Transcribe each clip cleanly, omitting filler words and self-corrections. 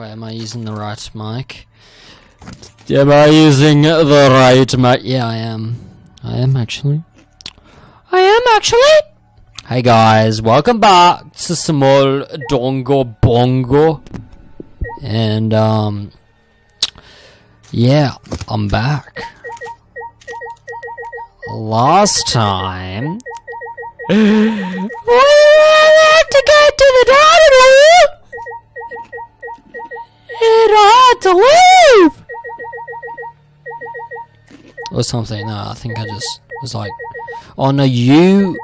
Wait, am I using the right mic? Am I using the right mic? Yeah, I am. I am actually. Hey guys, welcome back to some more Dongo Bongo. And, yeah, I'm back. Last time... we had to get to the dining room! And I had to leave! Or something. No, I think I just was like... Oh no, you...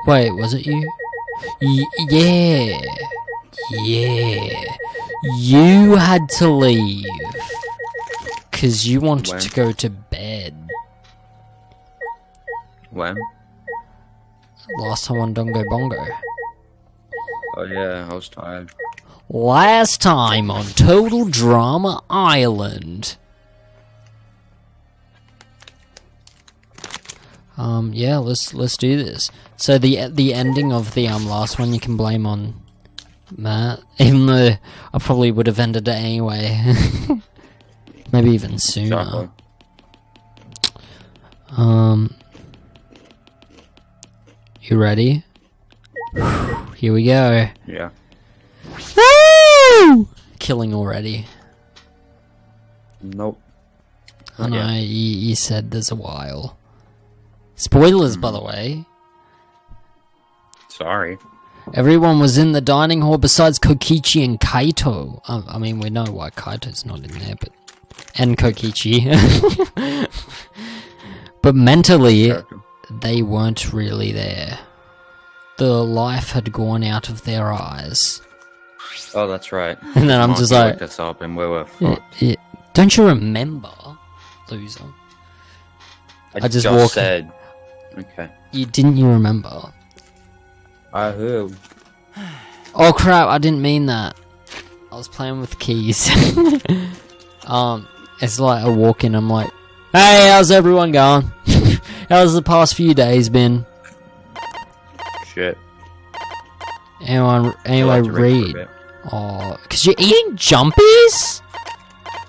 Wait, was it you? Yeah. You had to leave. Because you wanted to go to bed. When? Last time on Dongo Bongo. Oh yeah, I was tired. Last time on Total Drama Island. Yeah, let's do this. So the ending of the last one you can blame on Matt, even though I probably would have ended it anyway. Maybe even sooner. Exactly. You ready? Here we go. Yeah. Woo! Killing already. Nope. I know, you said there's a while. Spoilers, by the way. Sorry. Everyone was in the dining hall besides Kokichi and Kaito. I mean, we know why Kaito's not in there, but... And Kokichi. But mentally, they weren't really there. The life had gone out of their eyes. Oh, that's right. And then I'm just like... This up and we were fucked. Don't you remember, loser? I just walked said... Okay. Didn't you remember? I heard. Oh crap, I didn't mean that. I was playing with keys. It's like I walk in, I'm like, hey, how's everyone going? How's the past few days been? Shit. Anyway, read. Oh, cause you're eating jumpies?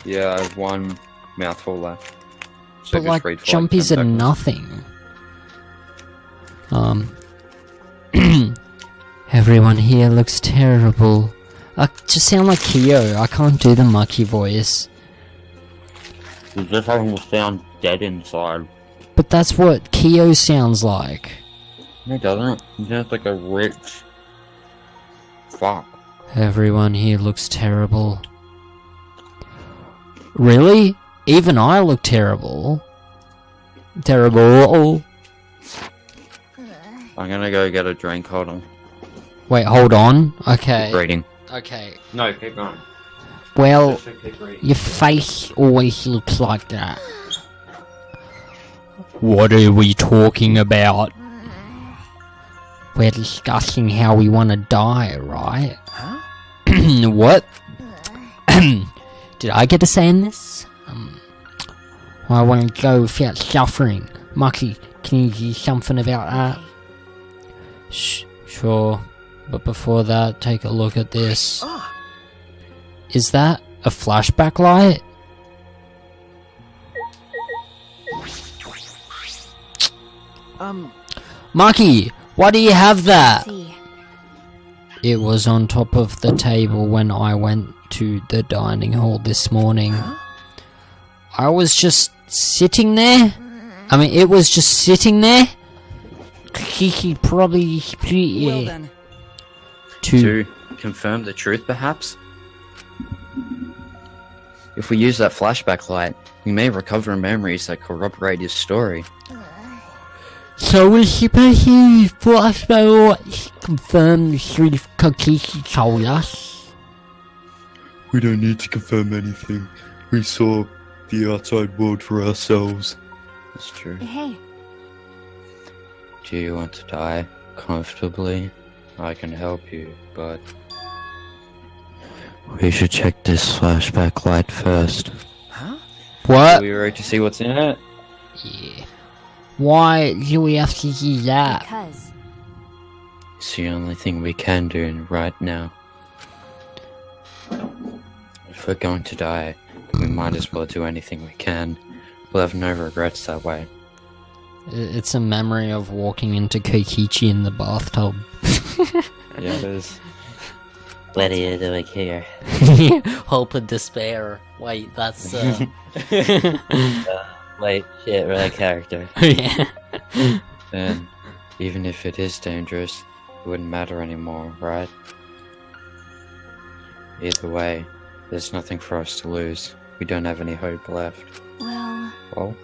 Yeah, I have one mouthful left. So But like, jumpies are nothing. Everyone here looks terrible. I just sound like Kyo. I can't do the mucky voice. You just having to sound dead inside. But that's what Kyo sounds like. No, it doesn't. He sounds like a rich... Fuck. Everyone here looks terrible. Really? Even I look terrible. Terrible. I'm gonna go get a drink, hold on. Wait, hold on. Okay. Keep reading. Okay. No, keep going. Well, your face always looks like that. What are we talking about? We're discussing how we want to die, right? Huh? What? Did I get a say in this? I want to go without suffering. Mucky, can you do something about that? Sure. But before that, take a look at this. Is that a flashback light? Maki, why do you have that? It was on top of the table when I went to the dining hall this morning. I was just sitting there. I mean, it was just sitting there. He probably... Well then. To confirm the truth, perhaps? If we use that flashback light, we may recover memories that corroborate his story. So we're supposed to use flashback light to confirm the truth Kokichi told us? We don't need to confirm anything. We saw the outside world for ourselves. That's true. Hey. Do you want to die comfortably? I can help you, but... We should check this flashback light first. Huh? What? Are we ready to see what's in it? Yeah. Why do we have to do that? Because. It's the only thing we can do right now. If we're going to die, we might as well do anything we can. We'll have no regrets that way. It's a memory of walking into Kokichi in the bathtub. Yeah, it is. What are you doing here? Hope and despair. Wait, that's Wait, shit, right character. yeah. And even if it is dangerous, it wouldn't matter anymore, right? Either way, there's nothing for us to lose. We don't have any hope left. Well,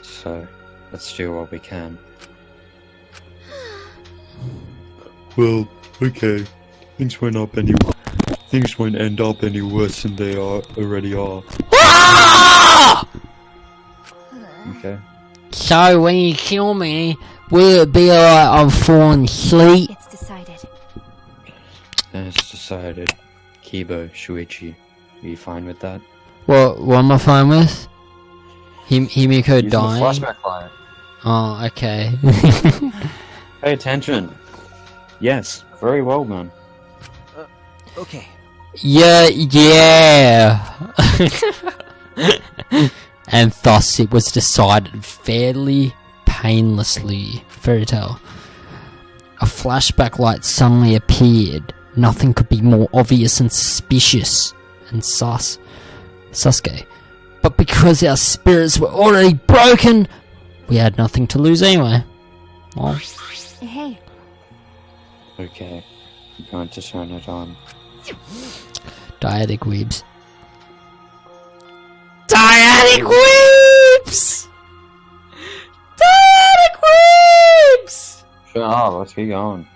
So, let's do what we can. Well, okay. Things won't end up any worse than they already are. Okay? So when you kill me, will it be like I'm falling asleep? it's decided. And it's decided. Kibo, Shuichi, are you fine with that? What am I fine with? Himiko Using the dying? flashback line. Oh, okay. Pay attention. Yes, very well done. Okay. yeah. And thus it was decided fairly painlessly. Fairy tale. A flashback light suddenly appeared. Nothing could be more obvious and suspicious and Sasuke. But because our spirits were already broken, we had nothing to lose anyway. Well, Hey, Okay, I'm going to turn it on. Dyadic weebs. Dyadic weebs! Dyadic weebs! Shut up, let's keep going.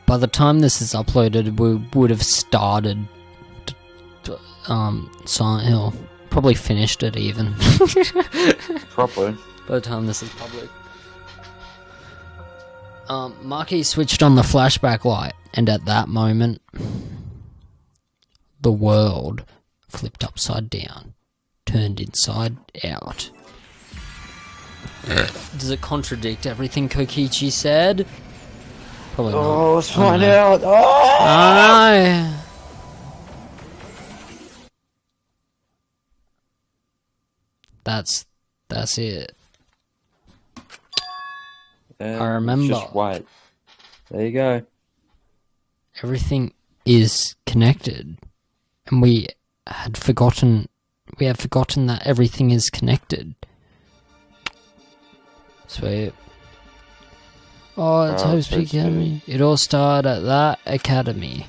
By the time this is uploaded, we would have started Silent Hill. Probably finished it even. Properly. By the time this is public. Maki switched on the flashback light, and at that moment, the world flipped upside down, turned inside out. Does it contradict everything Kokichi said? Probably not. Oh, let's find out. Oh! I know. That's it. And I remember. It's just white. There you go. Everything is connected, and we had forgotten that everything is connected. Sweet. Oh, it's Oh, Hope's so Peak Academy. It all started at that academy,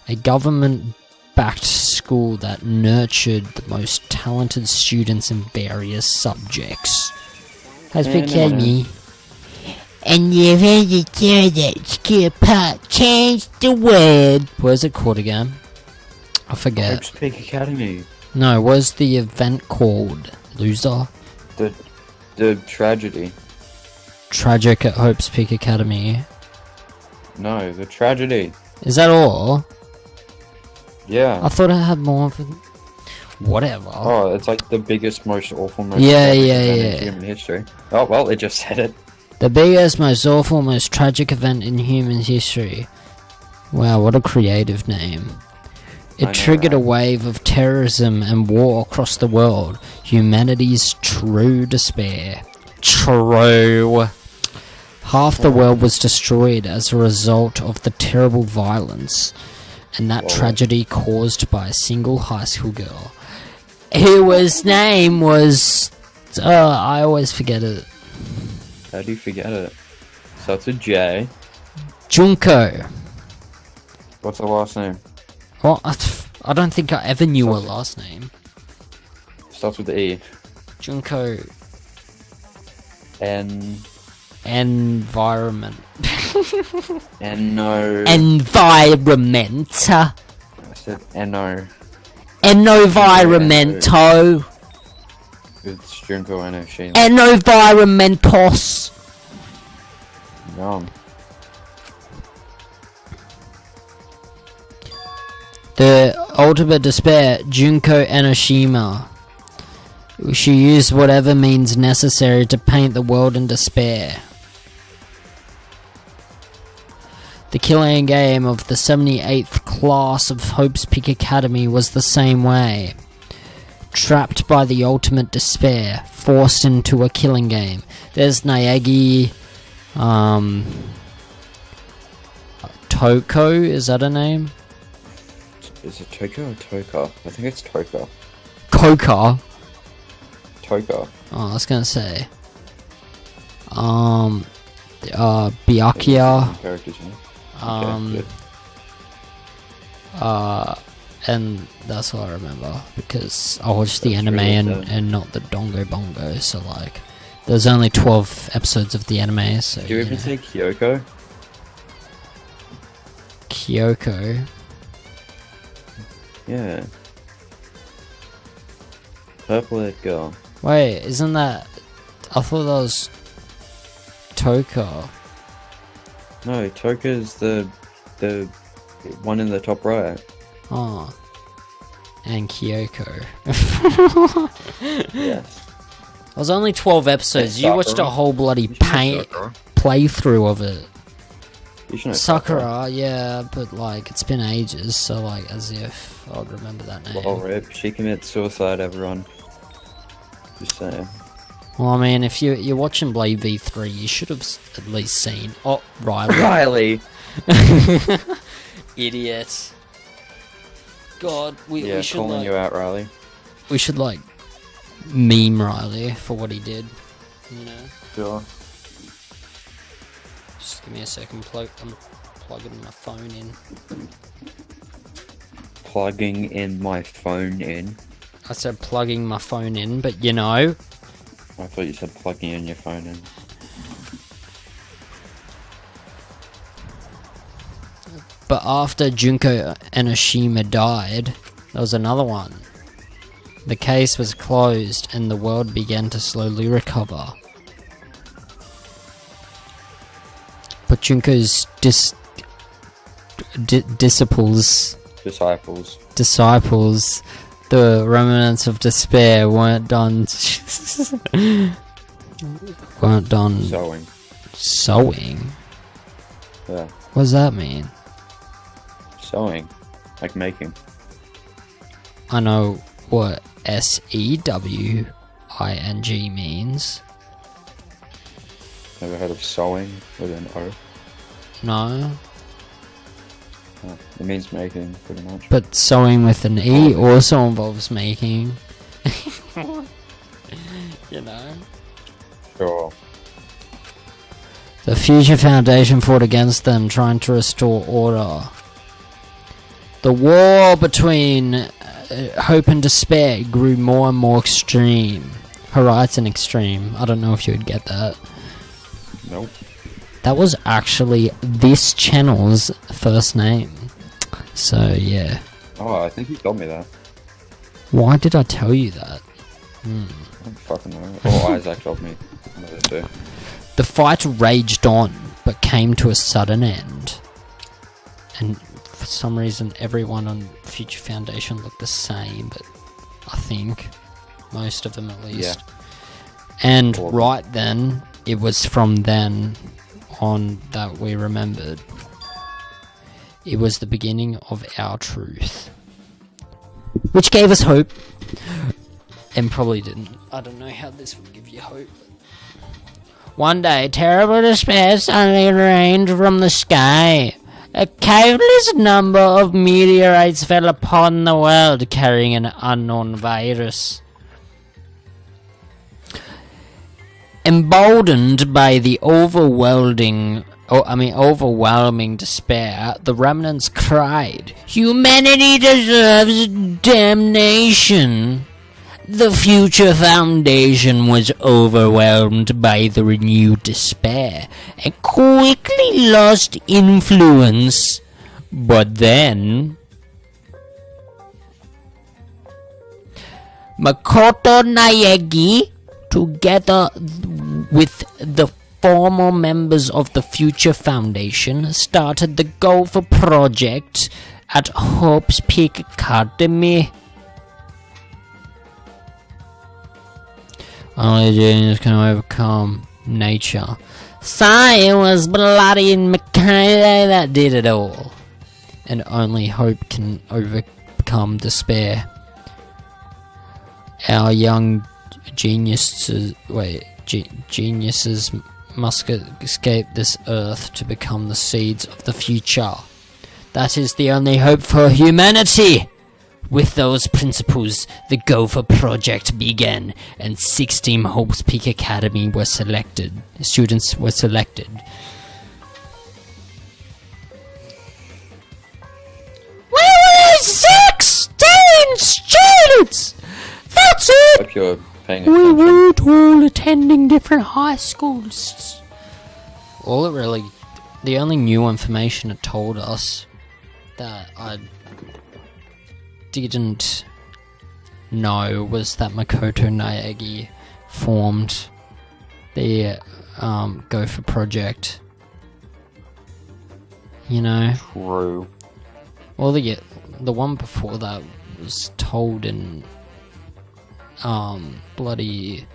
a government-backed school that nurtured the most talented students in various subjects. Hope's Peak Academy. And the very that skill part changed the world. What is it called again? I forget. Hope's Peak Academy. No, what is the event called? Loser? The tragedy. Tragic at Hope's Peak Academy. No, the tragedy. Is that all? Yeah. I thought it had more of a... Whatever. Oh, it's like the biggest, most awful, most Yeah, tragic yeah, event yeah. in human history. Oh, well, it just said it. The biggest, most awful, most tragic event in human history. Wow, what a creative name. I know, It triggered a right? wave of terrorism and war across the world. Humanity's true despair. True. Half the world was destroyed as a result of the terrible violence and that tragedy caused by a single high school girl whose name was... I always forget it. How do you forget it? Starts with J. Junko. What's the last name? Well, I don't think I ever knew her last name. Starts with E. Junko N. Environment. N-O. Environment. I said N-O. Environmento. It's Junko Enoshima. Environmentos. Yum. The ultimate despair, Junko Enoshima. She used whatever means necessary to paint the world in despair. The killing game of the 78th class of Hope's Peak Academy was the same way. Trapped by the ultimate despair, forced into a killing game. There's Naegi, Toko, is that a name? Is it Toko or Toka? I think it's Toka. Koka. Toka. Oh, I was gonna say. Byakuya. Characters, yeah. Um, Okay, and that's what I remember because I watched the anime really and not the Dongo Bongo. So like, there's only 12 episodes of the anime. So Do you even say Kyoko? Kyoko. Yeah. Purple-haired girl. Wait, isn't that? I thought that was Toka. No, Toka's the one in the top right. Oh. And Kyoko. Yes. It was only 12 episodes. You watched a whole bloody playthrough of it. You should know Sakura, yeah, but like it's been ages, so like as if I would remember that name. Well, rip. She commits suicide, everyone. Just saying. Well, I mean, if you're watching Blade V3, you should have at least seen. Oh, Riley. Riley! Idiot. God, we should calling like, you out, Riley. we should like meme Riley for what he did. You know. Sure. Just give me a second. I'm plugging my phone in. Plugging in my phone in. I said plugging my phone in, but you know. I thought you said plugging in your phone in. But after Junko Enoshima died, there was another one. The case was closed and the world began to slowly recover. But Junko's disciples, the remnants of despair weren't done sewing. Yeah. What does that mean? Sewing. Like making. I know what SEWING means. Never heard of sewing with an O? No. Oh, it means making, pretty much. But sewing with an E also involves making. You know? Sure. The Future Foundation fought against them, trying to restore order. The war between hope and despair grew more and more extreme. Horizon Extreme. I don't know if you would get that. Nope. That was actually this channel's first name. So, yeah. Oh, I think you told me that. Why did I tell you that? I don't fucking know. Or Isaac told me. One of the two. The fight raged on, but came to a sudden end. And for some reason, everyone on Future Foundation looked the same, but I think most of them at least. Yeah. And right then, it was from then on that we remembered. It was the beginning of our truth, which gave us hope, and probably didn't. I don't know how this would give you hope. One day, terrible despair suddenly rained from the sky. A countless number of meteorites fell upon the world, carrying an unknown virus. Emboldened by the overwhelming despair, the remnants cried, "Humanity deserves damnation!" The Future Foundation was overwhelmed by the renewed despair and quickly lost influence. But then Makoto Naegi, together with the former members of the Future Foundation, started the Gopher Project at Hope's Peak Academy. Only genius can overcome nature. It was bloody and Mikhail that did it all. and only hope can overcome despair. Our young geniuses must escape this earth to become the seeds of the future. That is the only hope for humanity! With those principles, the Gopher Project began, and 16 Hope's Peak Academy were selected. Students were selected. We were 16 students! That's it! Hope you're paying We attention. weren't all attending different high schools. The only new information it told us that I didn't know was that Makoto Naegi formed the Gopher Project. You know? True. Well, the one before that was told in bloody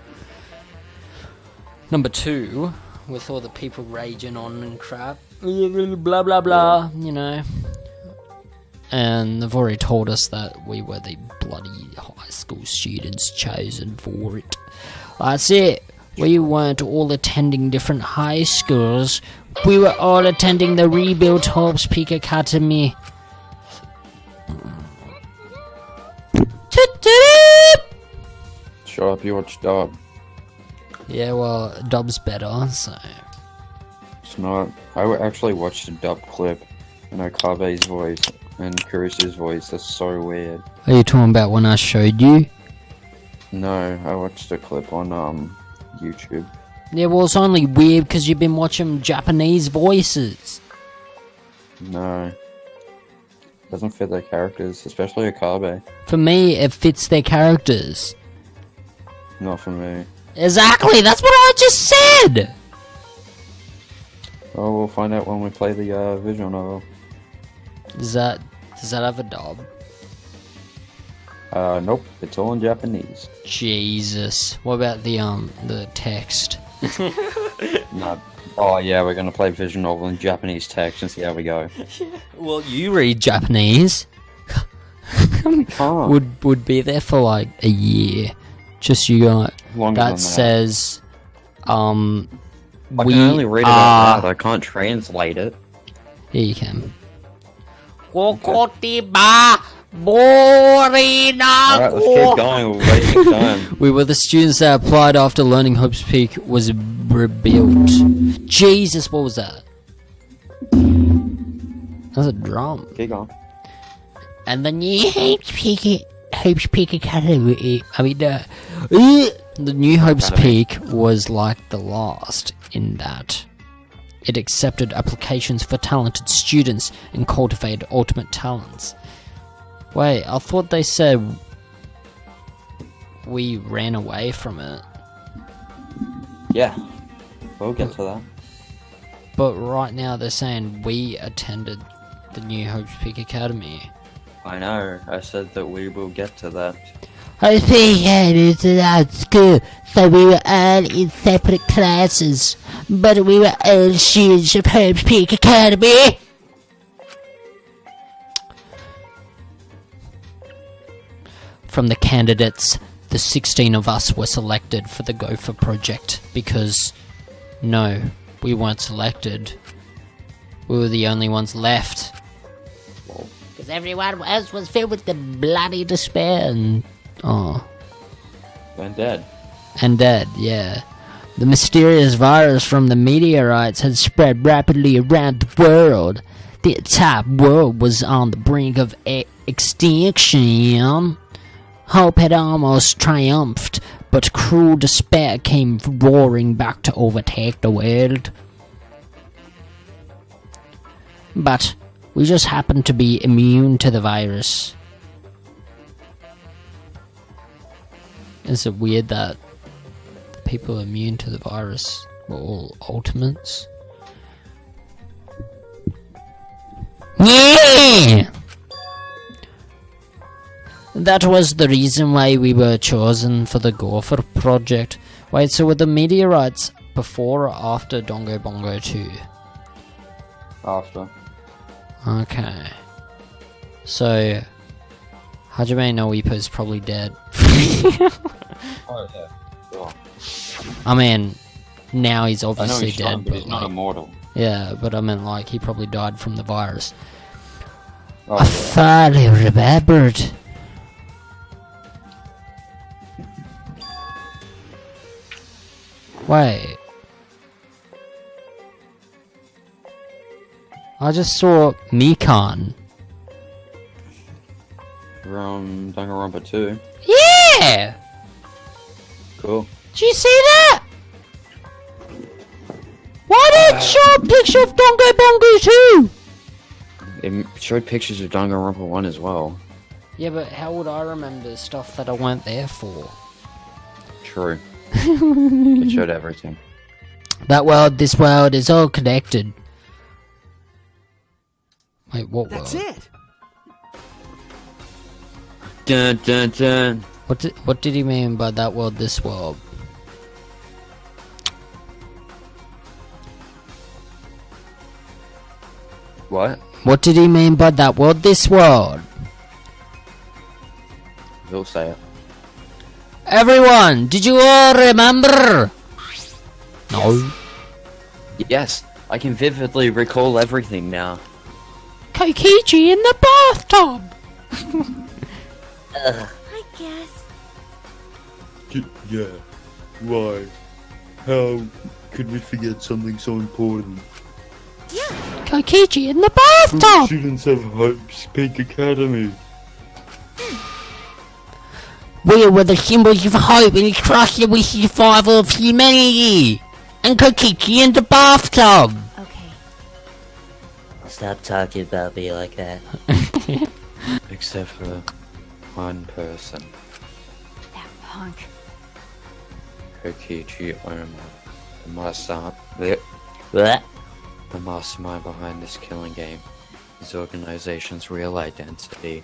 number 2 with all the people raging on and crap, blah blah blah, you know. And they've already told us that we were the bloody high school students chosen for it. That's it. We weren't all attending different high schools. We were all attending the rebuilt Hope's Peak Academy. Shut up, you watch Dub. Yeah, well, Dub's better, so... It's not. I actually watched a Dub clip in Okabe's voice and Kurusu's voice. That's so weird. Are you talking about when I showed you? No, I watched a clip on YouTube. Yeah, well, it's only weird because you've been watching Japanese voices. No. Doesn't fit their characters, especially Okabe. For me, it fits their characters. Not for me. Exactly, that's what I just said! Oh, we'll find out when we play the visual novel. Does that have a dub? Nope, it's all in Japanese. Jesus. What about the text? No. Oh yeah, we're gonna play visual novel in Japanese text and see how we go. Well, you read Japanese. Can't. Would be there for like a year. Just you got Longer than that that. says I we can only read it are... out loud, I can't translate it. Yeah, you can. Alright, let's keep going, we're wasting time. We were the students that applied after Learning Hope's Peak was rebuilt. Jesus, what was that? That's a drum. Keep going. And the new Hope's Peak Academy. The new Hope's Peak was like the last in that it accepted applications for talented students and cultivated ultimate talents. Wait, I thought they said we ran away from it. Yeah, we'll get to that. But right now they're saying we attended the New Hope's Peak Academy. I know, I said that we will get to that. Hope's Peak Academy is at school, so we were all in separate classes. But we were all students of Hope's Peak Academy. From the candidates, the 16 of us were selected for the Gopher Project because, no, we weren't selected. We were the only ones left. Because everyone else was filled with the bloody despair and... And dead. And dead, yeah. The mysterious virus from the meteorites had spread rapidly around the world. The entire world was on the brink of extinction. Hope had almost triumphed, but cruel despair came roaring back to overtake the world. But we just happened to be immune to the virus. Is it weird that the people immune to the virus were all ultimates? Yeah! That was the reason why we were chosen for the Gopher Project. Wait, so were the meteorites before or after Dongo Bongo 2? After. Okay. So, Hajime no Ippo's probably dead. Oh, yeah. Oh. I mean, now he's I know obviously he's dead, strong, but but he's not like, immortal. yeah, but I mean, like, he probably died from the virus. Oh, I yeah. thought he remembered. Wait. I just saw Mikan. From Danganronpa 2. Yeah! Cool. Did you see that? Why did it show a picture of Dongo Bongo too? It showed pictures of Danganronpa 1 as well. Yeah, but how would I remember stuff that I weren't there for? True. It showed everything. That world, this world is all connected. Wait, what That's world? it. Dun dun dun. What did he mean by that world, this world? What? What did he mean by that world, this world? He'll say it. Everyone, did you all remember? No. Yes, I can vividly recall everything now. Kokichi in the bathtub! I guess. Yeah. Why? How could we forget something so important? Kokichi in the bathtub! Students have Hope's Peak Academy. We were the symbols of hope and trust in the survival of humanity! And Kokichi in the bathtub! Okay. Stop talking about me like that. Except for one person. That punk. Kokichi Oma. What? The mastermind behind this killing game. His organization's real identity.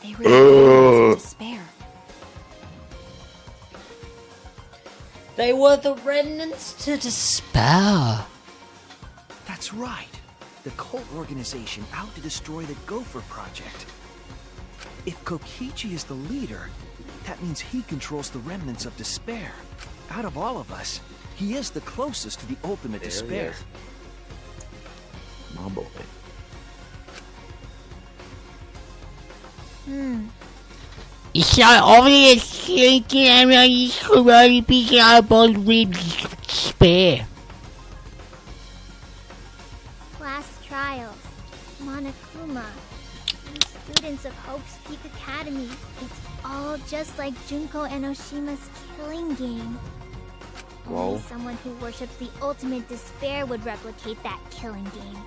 They really despair. They were the remnants to despair. That's right. The cult organization out to destroy the Gopher Project. If Kokichi is the leader, that means he controls the remnants of despair. Out of all of us, he is the closest to the ultimate despair. My boy. It's so obvious I'm not picking up on despair. Class trials, Monokuma, and students of Hope's Peak Academy. It's all just like Junko Enoshima's killing game. Only Whoa. someone who worships the ultimate despair would replicate that killing game.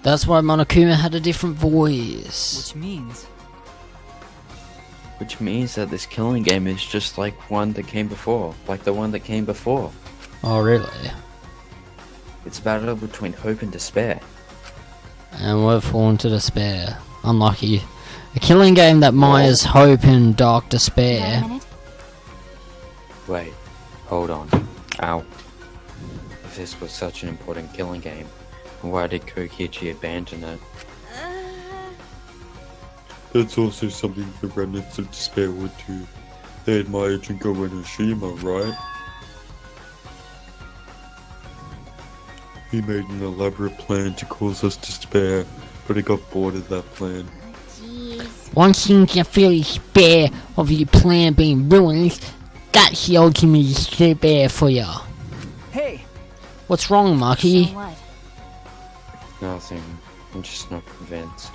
That's why Monokuma had a different voice. Which means that this killing game is just like one that came before. Like the one that came before. Oh, really? It's a battle between hope and despair. And we've fallen to despair. Unlucky. A killing game that mires hope and dark Wait a despair. minute. Wait. Hold on. Ow. If this was such an important killing game, why did Kokichi abandon it? That's also something the remnants of despair would do. They admire Junko Enoshima, right? He made an elaborate plan to cause us despair, but he got bored of that plan. Jeez. Once you can feel despair of your plan being ruined, that's the ultimate despair for ya. Hey, What's wrong, Maki? So what? Nothing. I'm just not convinced.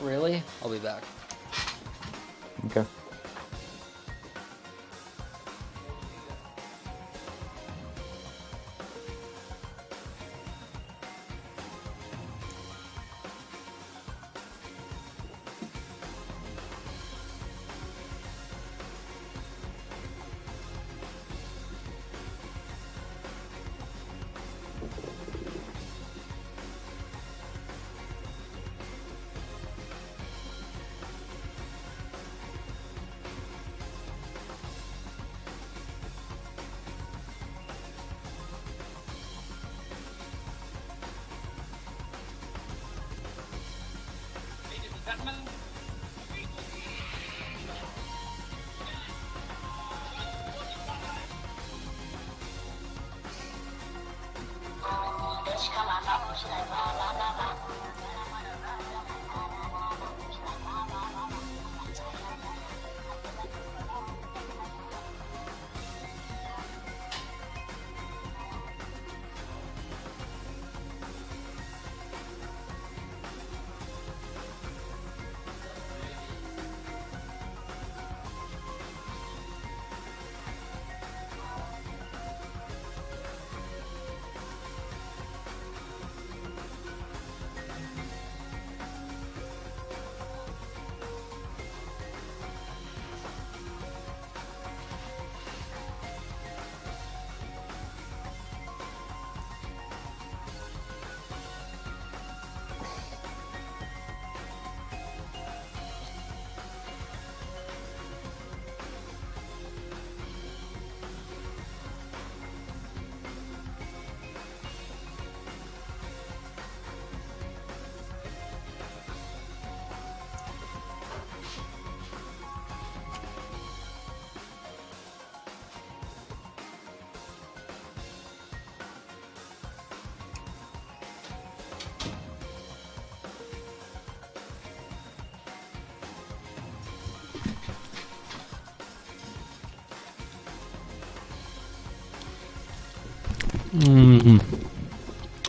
Really? I'll be back. Okay.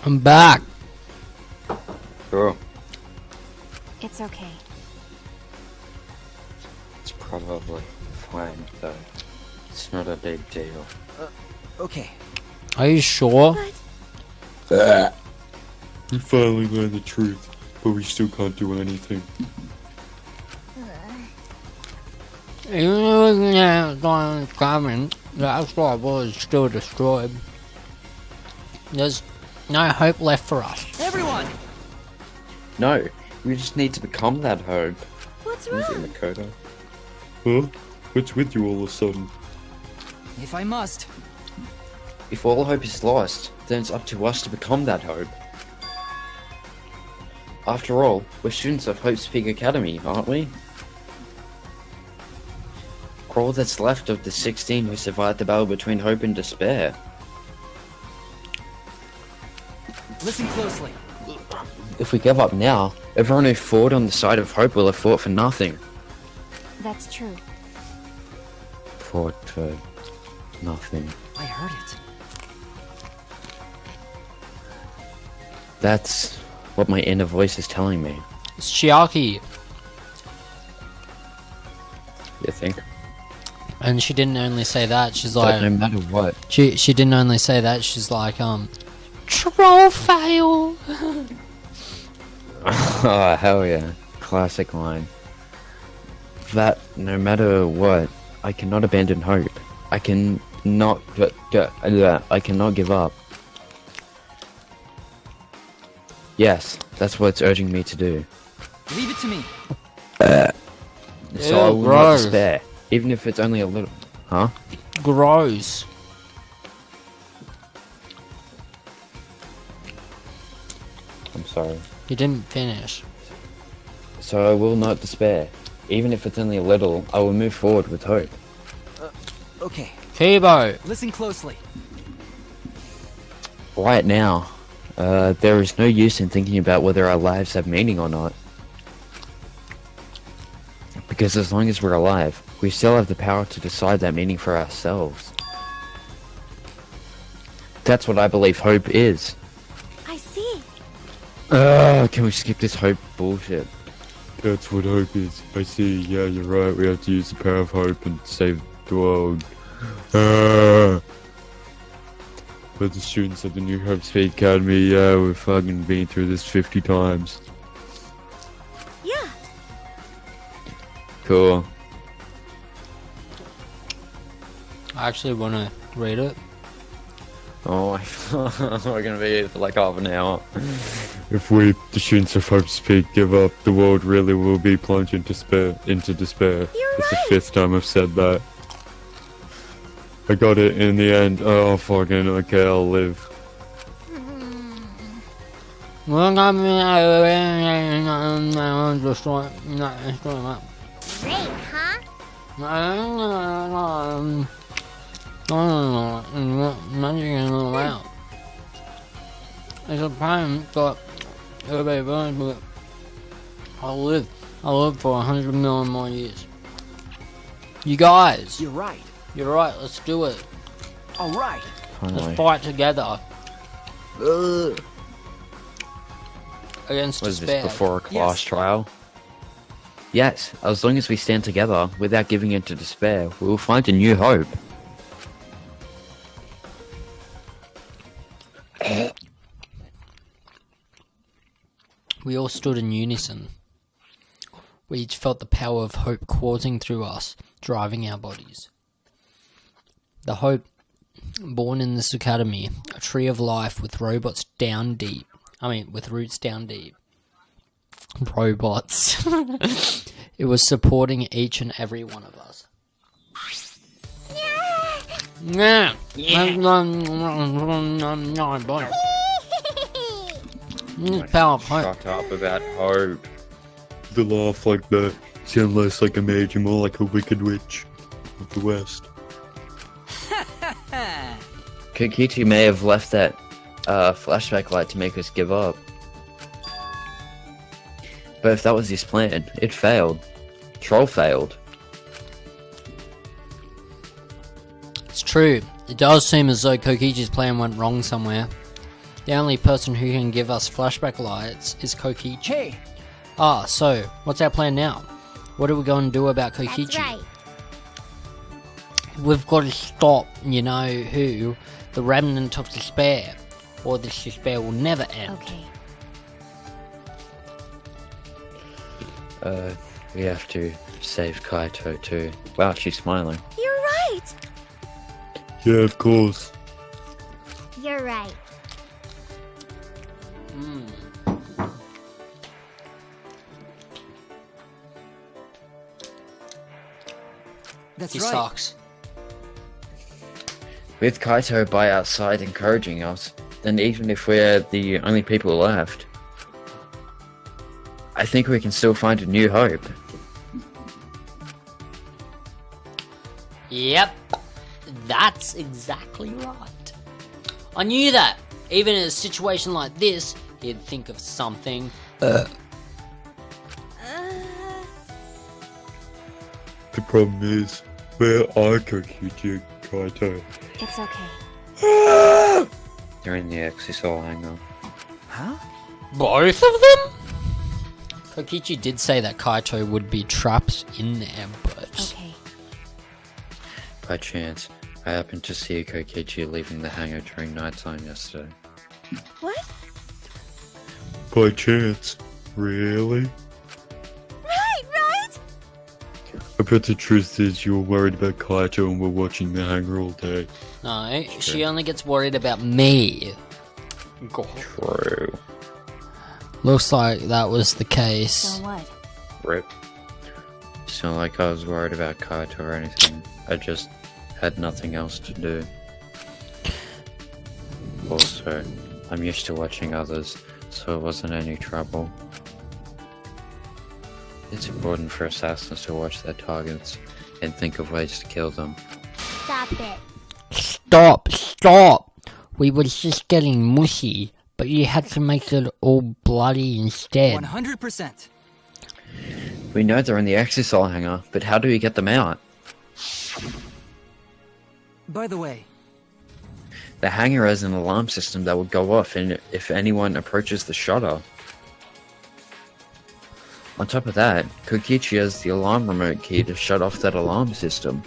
I'm back. Cool. It's okay. It's probably fine, though. It's not a big deal. Okay. Are you sure? We finally learned the truth, but we still can't do anything. Even though it's coming, the asteroid was still destroyed. There's no hope left for us. Everyone! No, we just need to become that hope. What's Is it wrong? Makoto? Huh? What's with you all of a sudden? If I must. If all hope is lost, then it's up to us to become that hope. After all, we're students of Hope's Peak Academy, aren't we? We're all that's left of the 16 who survived the battle between hope and despair. Listen closely. If we give up now, everyone who fought on the side of hope will have fought for nothing. That's true. Fought for nothing. I heard it. That's what my inner voice is telling me. It's Chiaki. You think? And she didn't only say that, she's But no like... matter what. She didn't only say that, she's like, troll fail! Oh, hell yeah. Classic line. That no matter what, I cannot abandon hope. I cannot I cannot give up. Yes, that's what it's urging me to do. Leave it to me. So I will not gross. despair, even if it's only a little. Huh? Gross. I'm sorry. You didn't finish. So I will not despair, even if it's only a little. I will move forward with hope. Okay. Kibo! Listen closely. Right now, there is no use in thinking about whether our lives have meaning or not. Because as long as we're alive, we still have the power to decide that meaning for ourselves. That's what I believe hope is. I see. Can we skip this hope bullshit? That's what hope is. I see. Yeah, you're right. We have to use the power of hope and save the world. But the students of the New Hope Speed Academy, yeah, we've fucking been through this 50 times. Yeah. Cool. I actually want to read it. Oh, we're gonna be here for like half an hour. If we, the students of Hope Speed, give up, the world really will be plunged into despair. You're It's right. the 5th time I've said that. I got it in the end. Oh, fucking, okay, I'll live. Great, huh? There's a pain, but everybody burns with it. I'll live for 100 million more years. You guys, You're right. you're right, let's do it. All right. Finally. Let's fight together. Against Was despair. this before a class Yes. trial? Yes, as long as we stand together without giving in to despair, we will find a new hope. We all stood in unison. We each felt the power of hope coursing through us, driving our bodies. The hope born in this academy, a tree of life with robots down deep. With roots down deep. Robots. It was supporting each and every one of us. Yeah. Power of hope. Shut up about hope. The laugh like that sound less like a mage and more like a wicked witch of the West. Kokichi may have left that flashback light to make us give up. But if that was his plan, it failed. Troll failed. It's true. It does seem as though Kokichi's plan went wrong somewhere. The only person who can give us flashback lights is Kokichi. Hey, So, what's our plan now? What are we going to do about Kokichi? That's right. We've got to stop, the remnant of despair, or this despair will never end. Okay. We have to save Kaito too. Wow, she's smiling. You're right. Yeah, of course. You're right. that's He right. sucks. With Kaito by our side encouraging us, and even if we're the only people left, I think we can still find a new hope. Yep, that's exactly right. I knew that. Even in a situation like this, he'd think of something. The problem is, where are Kokichi and Kaito? It's okay. They're in the Exisol hangar. Huh? Both of them? Kokichi did say that Kaito would be trapped in there, but... Okay. By chance, I happened to see Kokichi leaving the hangar during nighttime yesterday. What? By chance? Really? Right. I bet the truth is you were worried about Kaito and were watching the hangar all day. No, she only gets worried about me. True. Looks like that was the case. So what? Rip. It's not like I was worried about Kaito or anything. I just had nothing else to do. Also, I'm used to watching others, so it wasn't any trouble. It's important for assassins to watch their targets and think of ways to kill them. Stop it. Stop! We were just getting mushy, but you had to make it all bloody instead. 100%. We know they're in the Exisol hangar, but how do we get them out? By the way, The hangar has an alarm system that will go off if anyone approaches the shutter. On top of that, Kokichi has the alarm remote key to shut off that alarm system.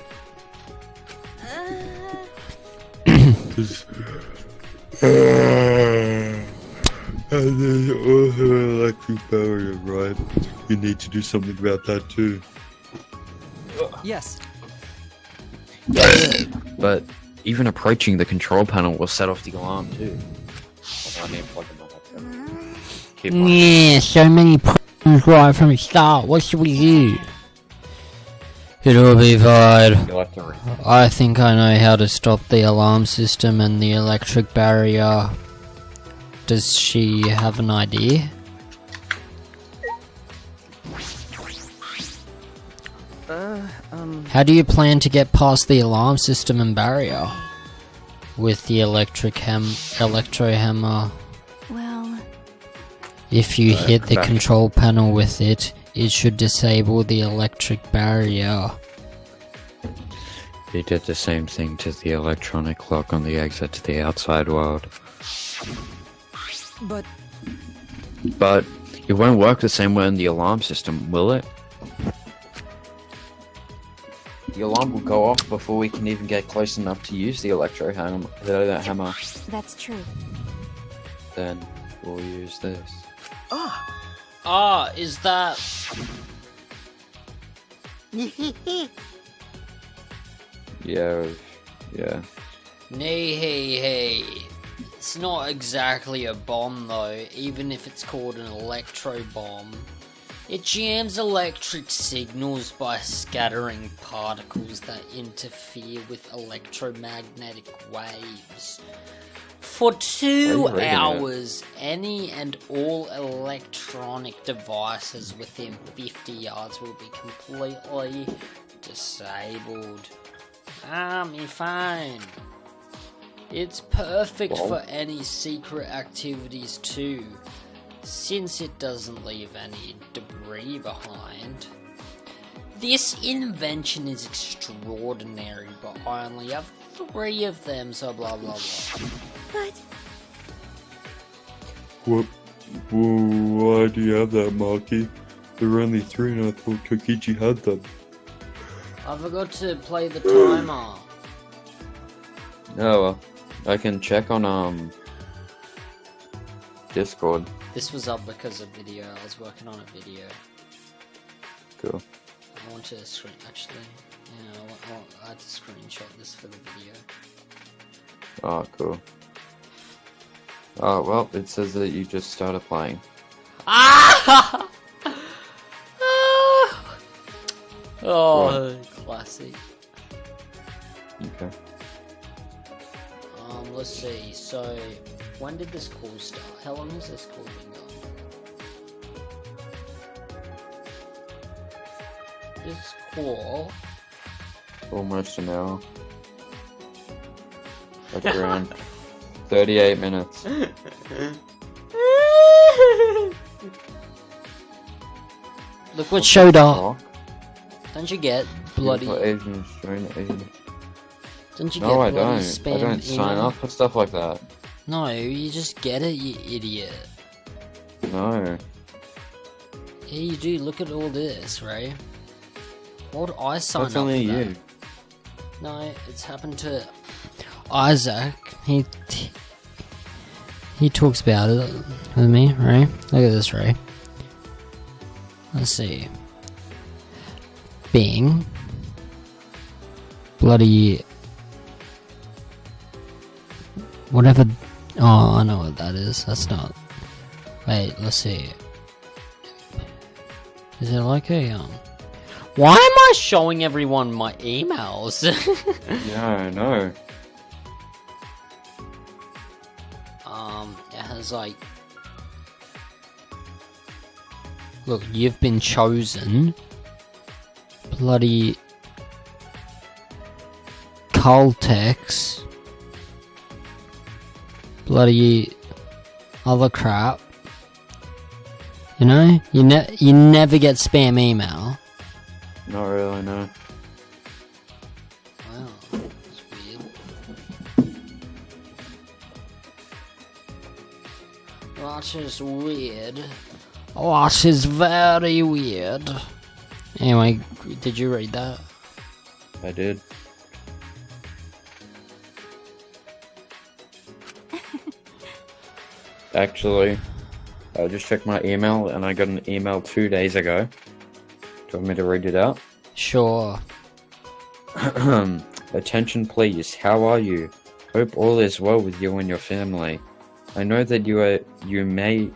Cause... and there's also an electric barrier, right? You need to do something about that too. yes. But even approaching the control panel will set off the alarm too. Hold on, I need to plug them up. Keep on. Yeah, so many problems right from the start. What should we do? It'll be fine. You'll have to re- I think I know how to stop the alarm system and the electric barrier. Does she have an idea? How do you plan to get past the alarm system and barrier? With the electro hammer. Well, If you hit the back. control panel with it, it should disable the electric barrier. He did the same thing to the electronic lock on the exit to the outside world. But But it won't work the same way in the alarm system, will it? The alarm will go off before we can even get close enough to use the hammer. That's true. Then we'll use this. Ah, is that... Yeah. Hey. It's not exactly a bomb though, even if it's called an electro bomb. It jams electric signals by scattering particles that interfere with electromagnetic waves. For 2 reading it? hours, any and all electronic devices within 50 yards will be completely disabled. My phone. It's perfect Well. for any secret activities too, since it doesn't leave any debris behind. This invention is extraordinary, but I only have 3 of them, so blah blah blah. But Why do you have that, Maki? There were only 3 and I thought Kokichi had them. I forgot to play the timer. Oh well. I can check on Discord. This was up because of video. I was working on a video. Cool. I want to actually, I had to screenshot this for the video. Oh, cool. Oh, well, it says that you just started playing. Ah! Oh, classic. Okay. Let's see. So, when did this call start? How long has this call been going? This call. Almost an hour. Like around 38 minutes. Look what showed up. Oh, Don't you get bloody? Asian, Asian. Don't you get No, I bloody don't. spam I don't sign email? up for stuff like that. No, you just get it, you idiot. No. Yeah, you do. Look at all this, right? What would I sign That's up only for that? you. No, it's happened to Isaac. He talks about it with me, right? Look at this, right? Let's see. Bing. Bloody. Whatever. Oh, I know what that is. That's not. Wait, let's see. Is it like a Why am I showing everyone my emails? Yeah, I know. It has like. Look, you've been chosen. Bloody. Caltex. Bloody. Other crap. You know? You never get spam email. Not really, no. Wow, that's weird. That is weird. That is very weird. Anyway, did you read that? I did. Actually, I just checked my email and I got an email 2 days ago. Do you want me to read it out? Sure. Attention please, how are you? Hope all is well with you and your family. I know that you may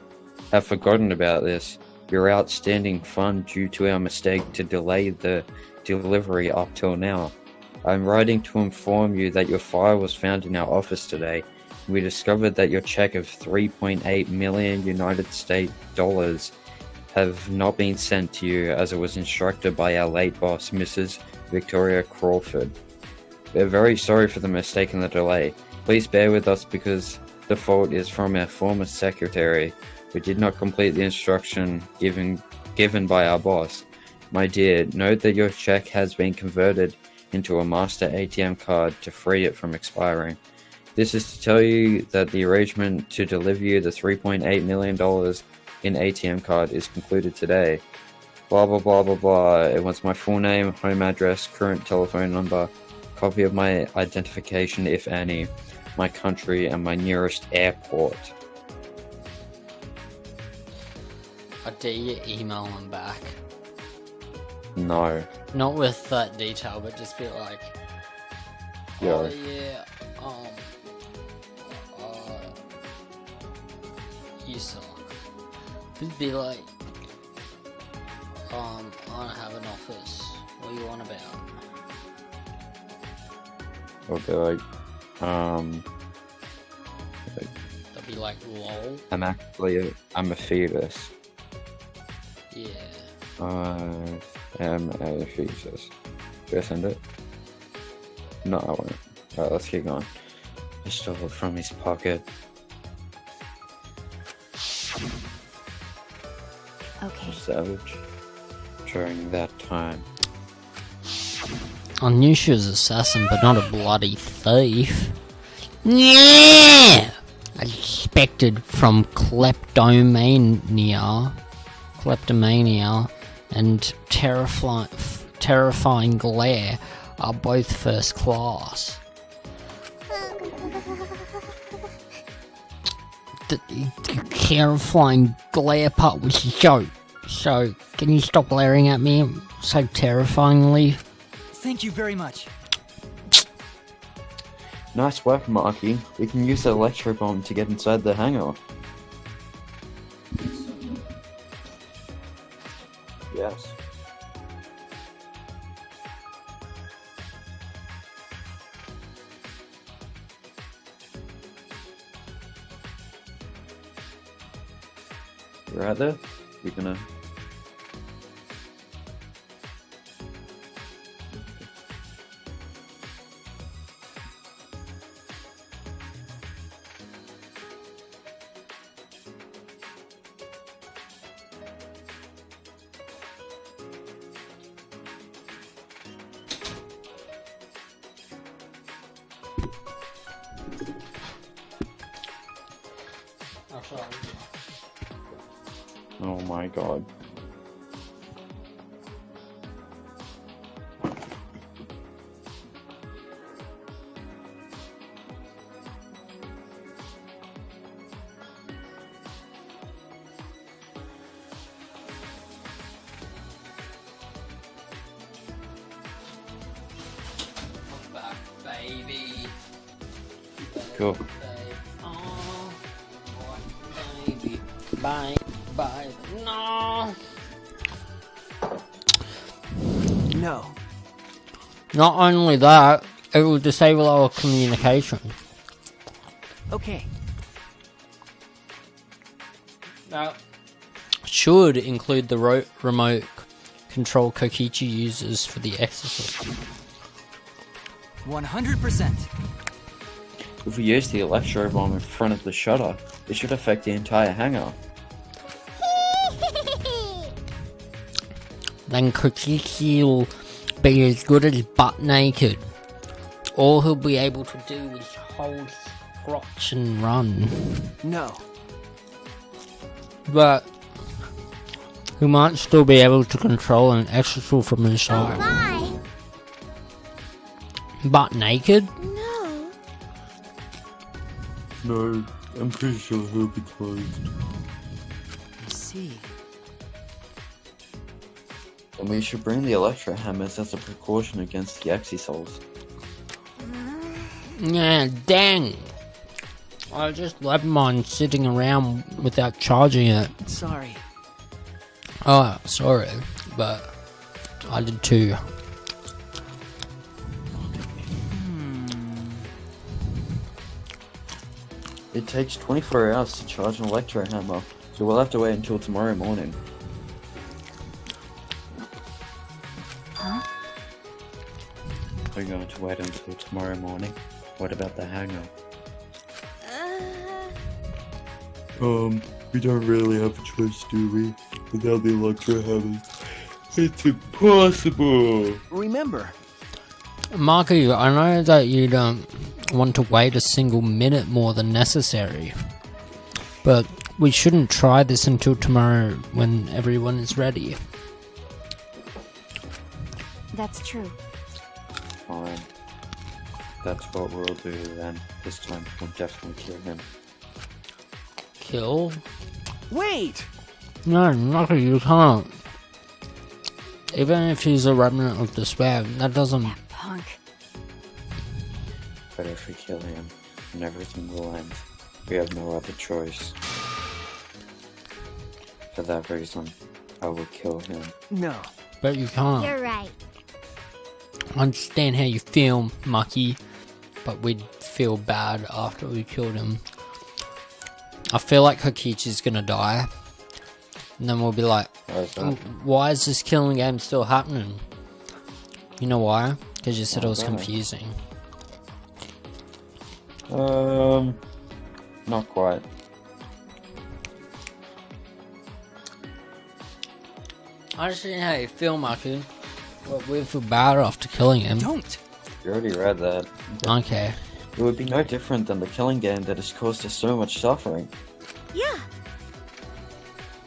have forgotten about this, your outstanding fund due to our mistake to delay the delivery up till now. I'm writing to inform you that your file was found in our office today. We discovered that your check of 3.8 million United States dollars have not been sent to you as it was instructed by our late boss, Mrs. Victoria Crawford. We're very sorry for the mistake and the delay. Please bear with us because the fault is from our former secretary. who did not complete the instruction given by our boss. My dear, note that your check has been converted into a master ATM card to free it from expiring. This is to tell you that the arrangement to deliver you the $3.8 million in ATM card is concluded today. Blah blah blah blah blah. It wants my full name, home address, current telephone number, copy of my identification if any, my country, and my nearest airport. I dare you email them back. No. Not with that detail, but just be like, Yeah. oh yeah, you suck. Just be like, I don't have an office. What do you want about? Or be like, They'll be like, lol. I'm a fetus. Yeah. I am a fetus. Do I send it? No, I won't. Alright, let's keep going. I stole it from his pocket. Okay. Savage. During that time. I knew she was an assassin, but not a bloody thief. Yeah! I suspected from kleptomania and terrifying glare are both first class. The terrifying glare part was a joke. So, can you stop glaring at me so terrifyingly? Thank you very much. Nice work, Marky. We can use the electro bomb to get inside the hangar. Yes. You right there? You're gonna... Oh my god. I'm back, baby. Cool. Oh, baby. Bye. Bye. No. No. Not only that, it will disable our communication. Okay. That should include the remote control Kokichi uses for the exorcism. 100%. If we use the electro bomb in front of the shutter, it should affect the entire hangar. Then Kokichi will be as good as butt naked. All he'll be able to do is hold crotch and run. No. But he might still be able to control an exorcism from inside. Why? Butt naked? No. No, I'm pretty sure he'll be closed. I see. And we should bring the electro hammers as a precaution against the exisouls. Yeah, dang. I just left mine sitting around without charging it. Sorry. Oh, sorry, but I did too. It takes 24 hours to charge an electro hammer, so we'll have to wait until tomorrow morning. Huh? We're going to wait until tomorrow morning. What about the hangar? We don't really have a choice, do we? Without the Electro Hammer. It's impossible! Remember, Marky, I know that you don't want to wait a single minute more than necessary, but we shouldn't try this until tomorrow when everyone is ready. That's true. Fine. That's what we'll do then. This time we'll definitely kill him. Kill? wait! No, Marky, you can't. Even if he's a remnant of despair, that doesn't... Punk. But if we kill him, then everything will end. We have no other choice. For that reason, I will kill him. No. But you can't. You're right. I understand how you feel, Mucky, but we'd feel bad after we killed him. I feel like Kokichi's gonna die, and then we'll be like, Why is that? why is this killing game still happening? You know why? Because you said it was Why? confusing. Not quite. I understand how you feel, Mucky, but we feel bad after killing him. Don't! You already read that. Okay. It would be no different than the killing game that has caused us so much suffering. Yeah.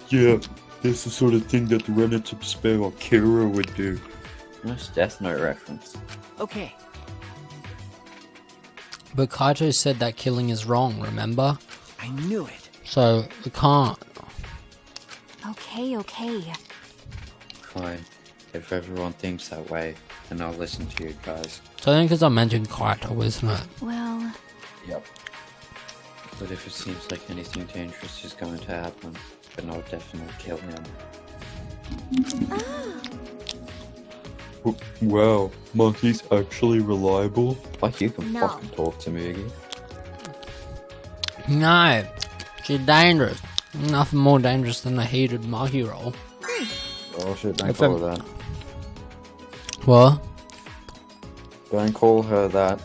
Yeah, that's the sort of thing that the remnants of despair or Kira would do. Nice Death Note reference. Okay. But Kaito said that killing is wrong, remember? I knew it. So, we can't. Okay. Fine. If everyone thinks that way, then I'll listen to you guys. So I think because I mentioned Kaito, isn't it? Well, Yep. But if it seems like anything dangerous is going to happen, then I'll definitely kill him. Wow, Monkey's actually reliable? Like you can No. fucking talk to me again. No, she's dangerous. Nothing more dangerous than a heated Maki roll. Oh shit, don't If call I'm- her that. What? Don't call her that.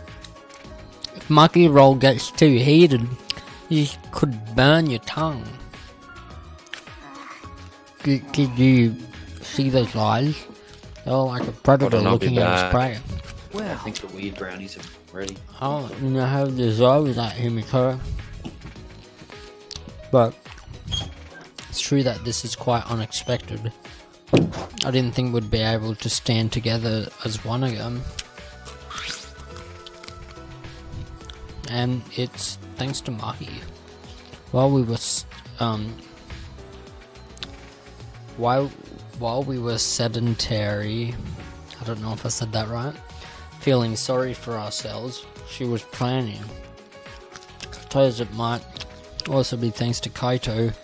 If Maki roll gets too heated, you could burn your tongue. Did you see those eyes? They're like a predator Well, I'll be looking at its back. prey. I Well, think the weed brownies are ready. Oh, you know how deserves that Himiko. But it's true that this is quite unexpected. I didn't think we'd be able to stand together as one again. And it's thanks to Maki. While we were while we were sedentary, I don't know if I said that right, feeling sorry for ourselves, she was planning. I suppose it might also be thanks to Kaito,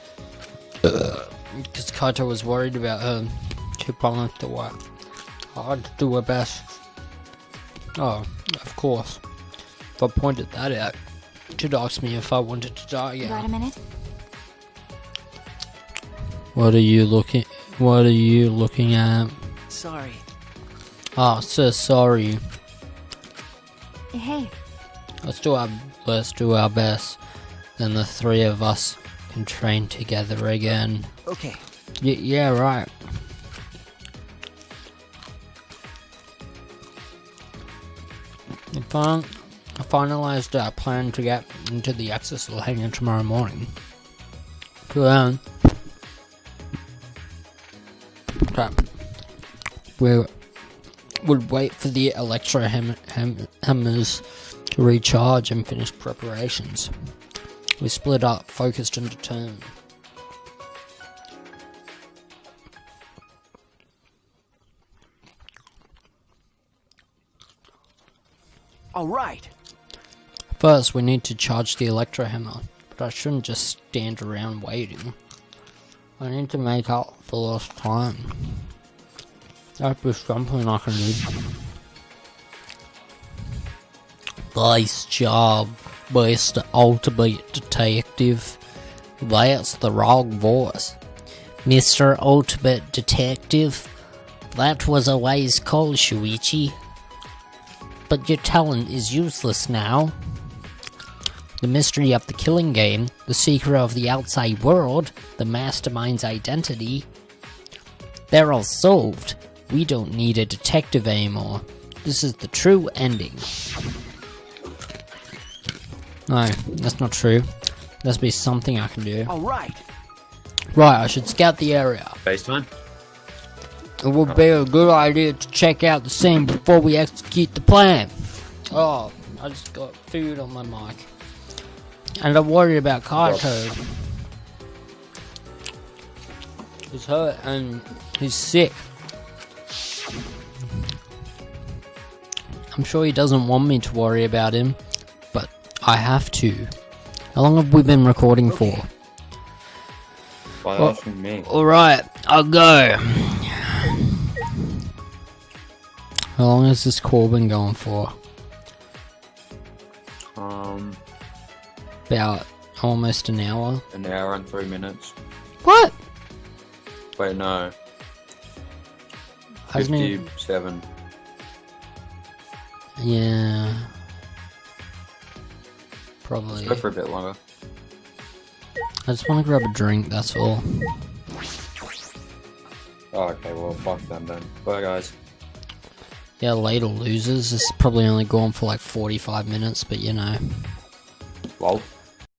because Kaito was worried about her. She promised to work hard to do her best. Oh, of course. If I pointed that out, she'd ask me if I wanted to die got a again. minute? What are you looking at? sorry. Oh, so sorry. Hey, Let's do our best. Then the three of us can train together again. Okay. Yeah, right. I finalized our plan to get into the Axis hangar tomorrow morning. To we would wait for the electro hammers to recharge and finish preparations. We split up, focused and determined. All right. First, we need to charge the electro hammer, but I shouldn't just stand around waiting. I need to make up for lost time. That'd be something I can do. Nice job, Mr. Ultimate Detective. That's the wrong voice. Mr. Ultimate Detective, that was a wise call, Shuichi. But your talent is useless now. the mystery of the killing game, the secret of the outside world, the mastermind's identity, they're all solved. We don't need a detective anymore. This is the true ending. No, that's not true. Must be something I can do. All right. Right, I should scout the area. FaceTime? It would be a good idea to check out the scene before we execute the plan. Oh, I just got food on my mic. And I'm worried about Kaito. He's hurt and he's sick. I'm sure he doesn't want me to worry about him, but I have to. How long have we been recording for? By Well, asking me. Alright, I'll go. How long has this call been going for? About almost an hour. An hour and 3 minutes. What? Wait, no. Hasn't he? 57. Yeah. Probably. Let's go for a bit longer. I just want to grab a drink, that's all. Oh, okay, well, fuck them then. Bye, guys. Yeah, later losers. This is probably only gone for like 45 minutes, but you know. Lol.